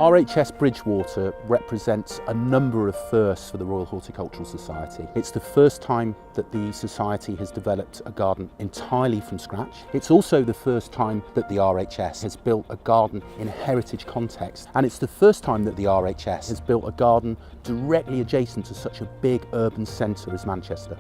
RHS Bridgewater represents a number of firsts for the Royal Horticultural Society. It's the first time that the Society has developed a garden entirely from scratch. It's also the first time that the RHS has built a garden in a heritage context. And it's the first time that the RHS has built a garden directly adjacent to such a big urban centre as Manchester.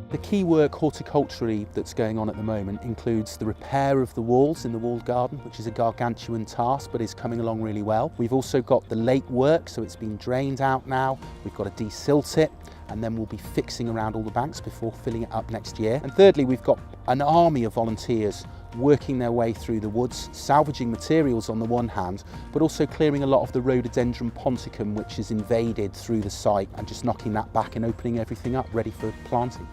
The key work horticulturally that's going on at the moment includes the repair of the walls in the walled garden, which is a gargantuan task but is coming along really well. We've also got the lake work, so it's been drained out now. We've got to desilt it, and then we'll be fixing around all the banks before filling it up next year. And thirdly, we've got an army of volunteers working their way through the woods, salvaging materials on the one hand, but also clearing a lot of the rhododendron ponticum which is invaded through the site, and just knocking that back and opening everything up ready for planting.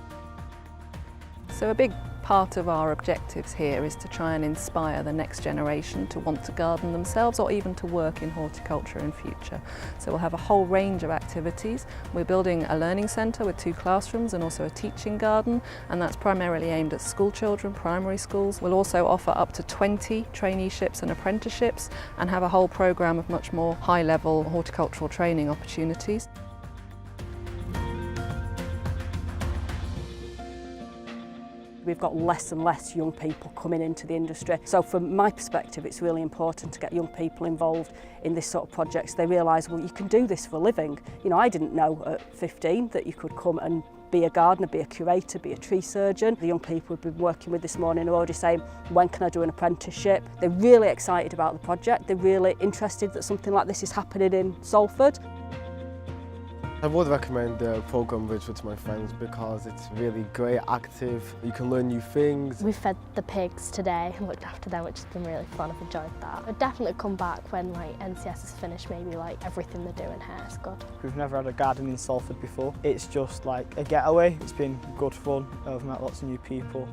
So a big part of our objectives here is to try and inspire the next generation to want to garden themselves or even to work in horticulture in future. So we'll have a whole range of activities. We're building a learning centre with 2 classrooms and also a teaching garden, and that's primarily aimed at school children, primary schools. We'll also offer up to 20 traineeships and apprenticeships and have a whole programme of much more high-level horticultural training opportunities. We've got less and less young people coming into the industry. So from my perspective, it's really important to get young people involved in this sort of projects. They realise, well, you can do this for a living. You know, I didn't know at 15 that you could come and be a gardener, be a curator, be a tree surgeon. The young people we've been working with this morning are already saying, when can I do an apprenticeship? They're really excited about the project. They're really interested that something like this is happening in Salford. I would recommend the programme Bridgewater to my friends because it's really great, active, you can learn new things. We fed the pigs today and looked after them, which has been really fun. I've enjoyed that. I'd definitely come back when NCS is finished, maybe everything they're doing here is good. We've never had a garden in Salford before. It's just like a getaway. It's been good fun. I've met lots of new people.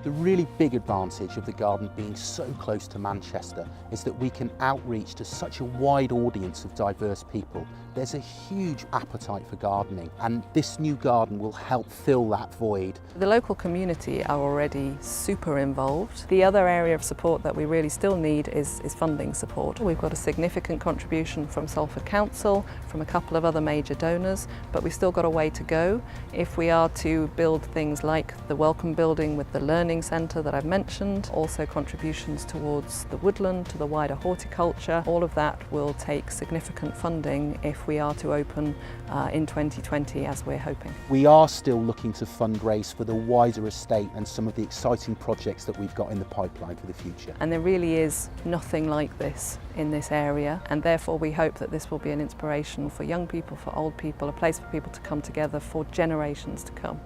The really big advantage of the garden being so close to Manchester is that we can outreach to such a wide audience of diverse people. There's a huge appetite for gardening, and this new garden will help fill that void. The local community are already super involved. The other area of support that we really still need is funding support. We've got a significant contribution from Salford Council, from a couple of other major donors, but we've still got a way to go if we are to build things like the Welcome Building with the Learning Centre that I've mentioned, also contributions towards the woodland, to the wider horticulture. All of that will take significant funding if we are to open in 2020 as we're hoping. We are still looking to fundraise for the wider estate and some of the exciting projects that we've got in the pipeline for the future. And there really is nothing like this in this area, and therefore we hope that this will be an inspiration for young people, for old people, a place for people to come together for generations to come.